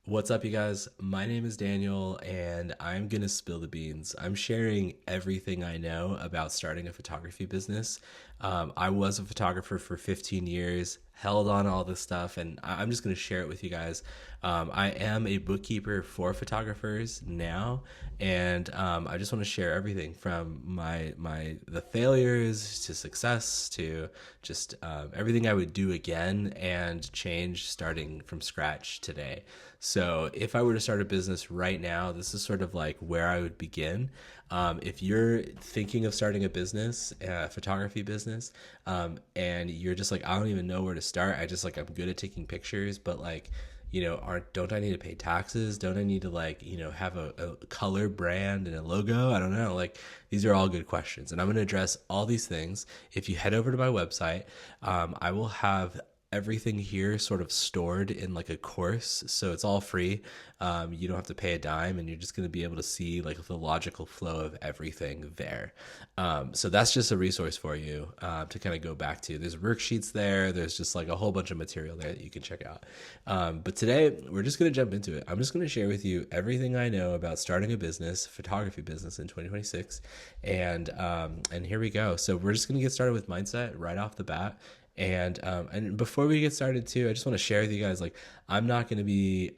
What's up, you guys? My name is Daniel, and I'm gonna spill the beans. I'm sharing everything I know about starting a photography business. I was a photographer for 15 years, held on all this stuff, and I'm just gonna share it with you guys. I am a bookkeeper for photographers now, and I just want to share everything from the failures to success to just everything I would do again and change starting from scratch today. So if I were to start a business right now, this is sort of like where I would begin. If you're thinking of starting a business, a photography business, and you're just like, I don't even know where to start. I'm good at taking pictures, but like, aren't don't I need to pay taxes? Don't I need to have a color brand and a logo? I don't know. Like, these are all good questions, and I'm going to address all these things. If you head over to my website, I will have everything here sort of stored in like a course, so it's all free. You don't have to pay a dime, and you're just going to be able to see like the logical flow of everything there. So that's just a resource for you to kind of go back to. There's worksheets there, there's just like a whole bunch of material there that you can check out. But today we're just going to jump into it. I'm just going to share with you everything I know about starting a business, photography business in 2026. And here we go. So we're just going to get started with mindset right off the bat. And before we get started too, I just want to share with you guys, like, I'm not going to be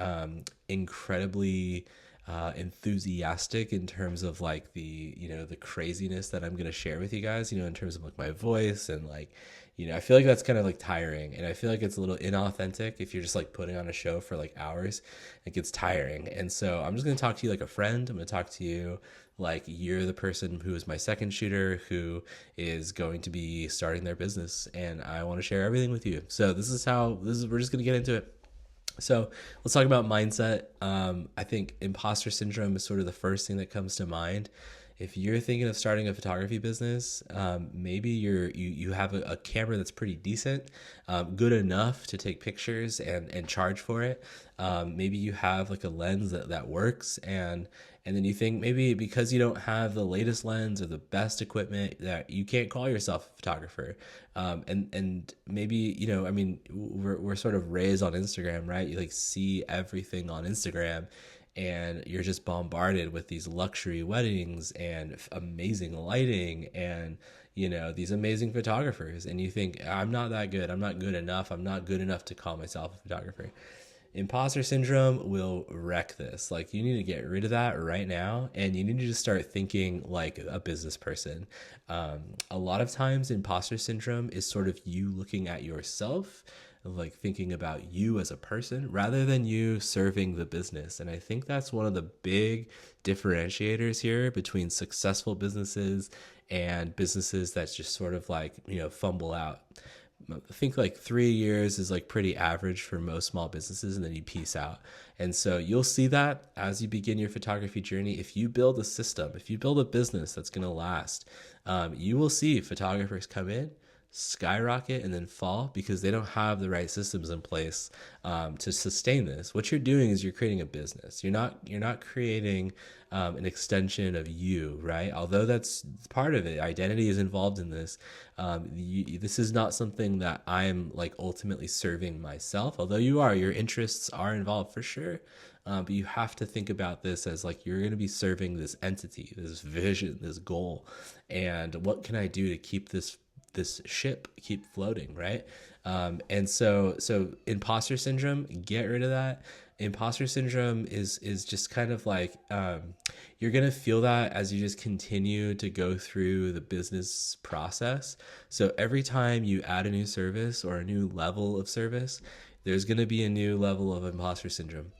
incredibly enthusiastic in terms of like the craziness that I'm going to share with you guys, in terms of like my voice and like, I feel like that's kind of like tiring, and I feel like it's a little inauthentic if you're just like putting on a show for like hours. It gets tiring. And so I'm just going to talk to you like a friend. I'm going to talk to you like you're the person who is my second shooter who is going to be starting their business, and I want to share everything with you. So we're just going to get into it. So let's talk about mindset. I think imposter syndrome is sort of the first thing that comes to mind. If you're thinking of starting a photography business, maybe you have a camera that's pretty decent, good enough to take pictures and charge for it. Maybe you have like a lens that works, and then you think maybe because you don't have the latest lens or the best equipment that you can't call yourself a photographer. And maybe, I mean, we're sort of raised on Instagram, right? You like see everything on Instagram, and you're just bombarded with these luxury weddings and amazing lighting and these amazing photographers, and you think, I'm not that good, I'm not good enough, I'm not good enough to call myself a photographer. Imposter syndrome will wreck this. Like, you need to get rid of that right now, and you need to just start thinking like a business person. A lot of times imposter syndrome is sort of you looking at yourself, like thinking about you as a person rather than you serving the business. And I think that's one of the big differentiators here between successful businesses and businesses that just sort of like, fumble out. I think like 3 years is like pretty average for most small businesses, and then you peace out. And so you'll see that as you begin your photography journey. If you build a system, if you build a business that's going to last, you will see photographers come in, skyrocket, and then fall because they don't have the right systems in place to sustain this. What you're doing is you're creating a business. You're not creating an extension of you, right? Although that's part of it. Identity is involved in this. This is not something that I'm like ultimately serving myself. Although your interests are involved for sure. But you have to think about this as like you're going to be serving this entity, this vision, this goal, and what can I do to keep this ship keep floating, right? And so imposter syndrome, get rid of that. Imposter syndrome is just kind of like you're gonna feel that as you just continue to go through the business process. So every time you add a new service or a new level of service, there's gonna be a new level of imposter syndrome.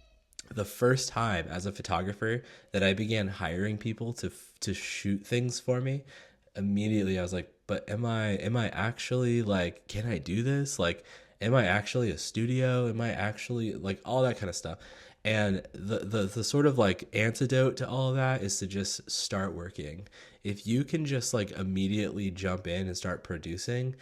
The first time as a photographer that I began hiring people to shoot things for me, immediately I was like, but am I actually like, can I do this? Like, am I actually a studio? Am I actually like all that kind of stuff? And the sort of like antidote to all of that is to just start working. If you can just like immediately jump in and start producing,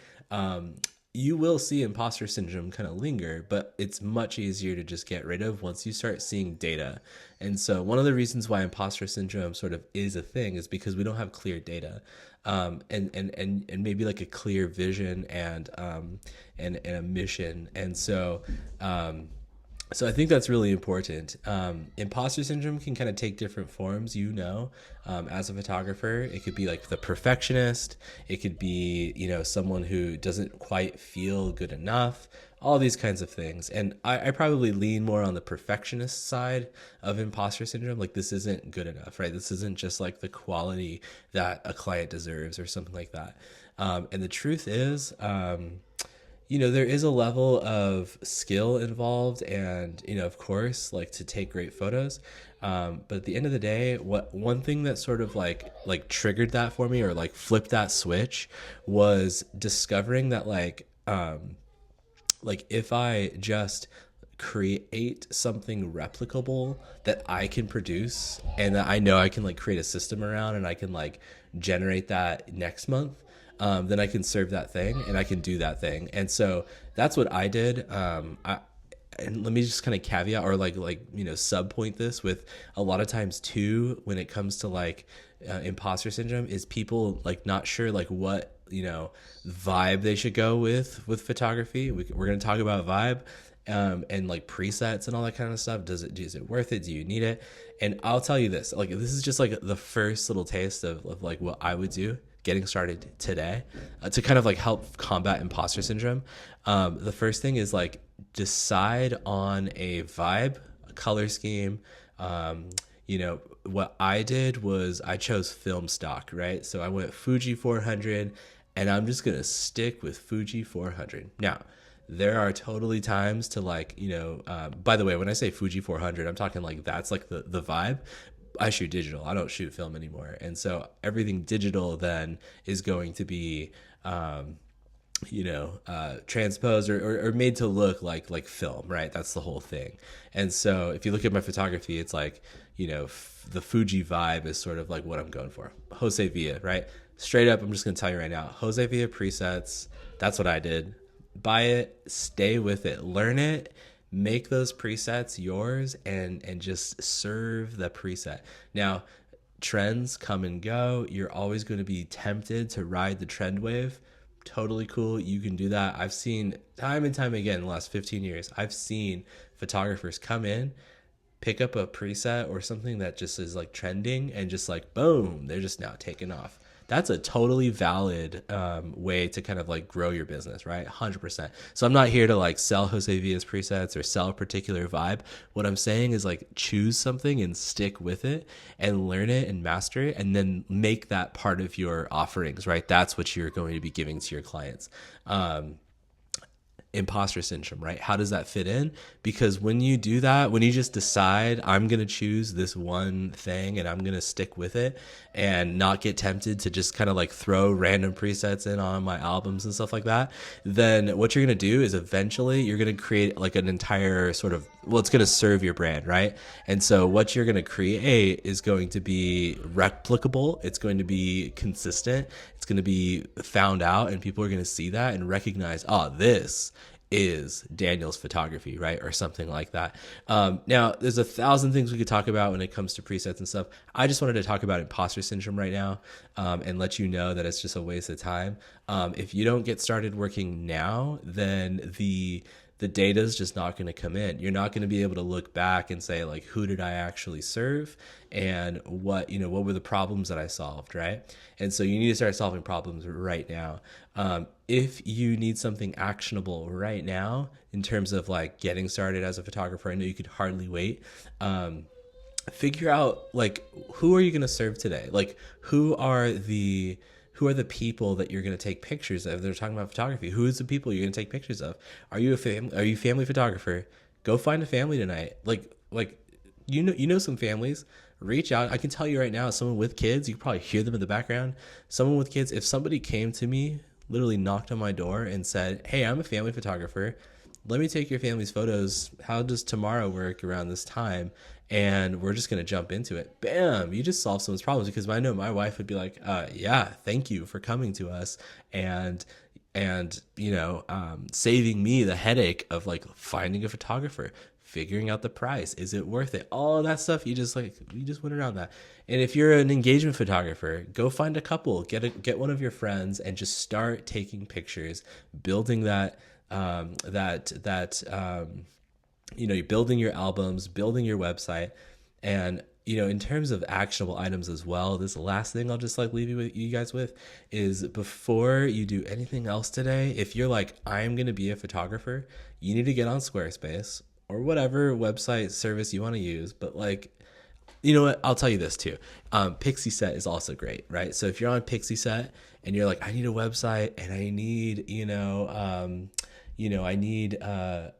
you will see imposter syndrome kind of linger, but it's much easier to just get rid of once you start seeing data. And so one of the reasons why imposter syndrome sort of is a thing is because we don't have clear data, and maybe like a clear vision and a mission. And so So I think that's really important. Imposter syndrome can kind of take different forms, as a photographer. It could be like the perfectionist. It could be, someone who doesn't quite feel good enough, all these kinds of things. And I probably lean more on the perfectionist side of imposter syndrome. Like, this isn't good enough, right? This isn't just like the quality that a client deserves or something like that. And the truth is, there is a level of skill involved, and of course, like, to take great photos. But at the end of the day, what one thing that sort of like triggered that for me, or like flipped that switch, was discovering that like if I just create something replicable that I can produce, and that I know I can like create a system around, and I can like generate that next month, then I can serve that thing and I can do that thing. And so that's what I did. And let me just kind of caveat, or sub point this with, a lot of times too, when it comes to imposter syndrome, is people like not sure like what vibe they should go with photography. We're going to talk about vibe, and like presets and all that kind of stuff. Is it worth it? Do you need it? And I'll tell you this, like, this is just like the first little taste of like what I would do getting started today, to kind of like help combat imposter syndrome. The first thing is like, decide on a vibe, a color scheme. What I did was I chose film stock, right? So I went Fuji 400, and I'm just gonna stick with Fuji 400. Now, there are totally times to by the way, when I say Fuji 400, I'm talking like that's like the vibe. I shoot digital. I don't shoot film anymore. And so everything digital then is going to be, transposed or made to look like film, right? That's the whole thing. And so if you look at my photography, it's like, the Fuji vibe is sort of like what I'm going for. Jose Villa, right? Straight up, I'm just going to tell you right now, Jose Villa presets. That's what I did. Buy it, stay with it, learn it, make those presets yours, and just serve the preset. Now, trends come and go. You're always going to be tempted to ride the trend wave. Totally cool. You can do that. I've seen time and time again in the last 15 years, I've seen photographers come in, pick up a preset or something that just is like trending, and just like, boom, they're just now taking off. That's a totally valid way to kind of like grow your business, right? 100%. So I'm not here to like sell Jose Villa's presets or sell a particular vibe. What I'm saying is like, choose something and stick with it and learn it and master it, and then make that part of your offerings, right? That's what you're going to be giving to your clients. Imposter syndrome, right? How does that fit in? Because when you do that, when you just decide, I'm going to choose this one thing and I'm going to stick with it, and not get tempted to just kind of like throw random presets in on my albums and stuff like that, then what you're going to do is eventually you're going to create like an entire sort of, well, it's going to serve your brand, right? And so what you're going to create is going to be replicable. It's going to be consistent. It's going to be found out, and people are going to see that and recognize, oh, this is Daniel's photography, right? Or something like that. Now, there's 1,000 things we could talk about when it comes to presets and stuff. I just wanted to talk about imposter syndrome right now, and let you know that it's just a waste of time. If you don't get started working now, then the data is just not going to come in. You're not going to be able to look back and say like, who did I actually serve, and what were the problems that I solved, right? And so you need to start solving problems right now. If you need something actionable right now in terms of like getting started as a photographer, I know you could hardly wait. Figure out like, who are you going to serve today? Like, who are the people that you're going to take pictures of? They're talking about photography. Who is the people you're going to take pictures of? Are you a family photographer? Go find a family tonight. Like some families. Reach out. I can tell you right now, someone with kids, you can probably hear them in the background. Someone with kids, if somebody came to me, literally knocked on my door and said, hey, I'm a family photographer, let me take your family's photos. How does tomorrow work around this time? And we're just going to jump into it. Bam, you just solve someone's problems. Because I know my wife would be like, yeah, thank you for coming to us, and saving me the headache of like finding a photographer, figuring out the price. Is it worth it? All of that stuff. You just went around that. And if you're an engagement photographer, go find a couple, get one of your friends, and just start taking pictures, building that you're building your albums, building your website. And in terms of actionable items as well, this last thing I'll just like leave you guys with is, before you do anything else today, if you're like, I'm going to be a photographer, you need to get on Squarespace or whatever website service you want to use. But like, you know what? I'll tell you this too. Pixieset is also great, right? So if you're on Pixieset and you're like, I need a website and I need, I need a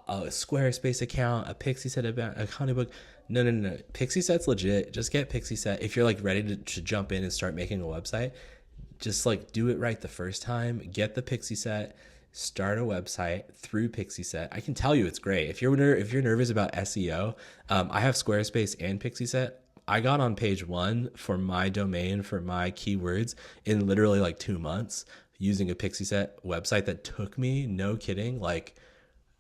Squarespace account, a Pixieset accounting book. No, no, no, no. Pixieset's legit. Just get Pixieset. If you're like ready to jump in and start making a website, just like do it right the first time. Get the Pixieset, start a website through Pixieset. I can tell you it's great. If you're nervous about SEO, I have Squarespace and Pixieset. I got on page 1 for my domain, for my keywords, in literally like 2 months using a Pixieset website that took me, no kidding, like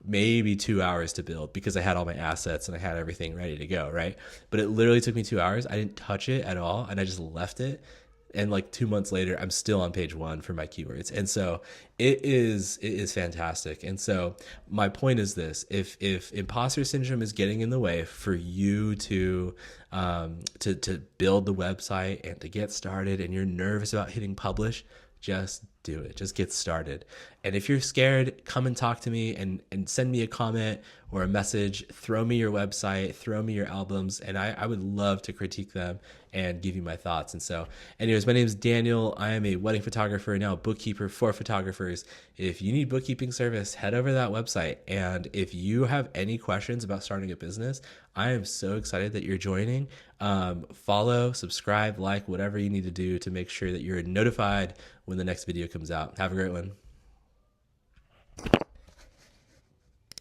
maybe 2 hours to build, because I had all my assets and I had everything ready to go, right? But it literally took me 2 hours. I didn't touch it at all, and I just left it. And like 2 months later, I'm still on page 1 for my keywords. And so it is fantastic. And so my point is this: if imposter syndrome is getting in the way for you to build the website and to get started, and you're nervous about hitting publish, just do it. Just get started. And if you're scared, come and talk to me, and send me a comment or a message. Throw me your website, throw me your albums, and I would love to critique them and give you my thoughts. And so anyways, my name is Daniel. I am a wedding photographer, now a bookkeeper for photographers. If you need bookkeeping service, head over to that website. And if you have any questions about starting a business, I am so excited that you're joining. Follow, subscribe, like, whatever you need to do to make sure that you're notified when the next video comes out. Have a great one.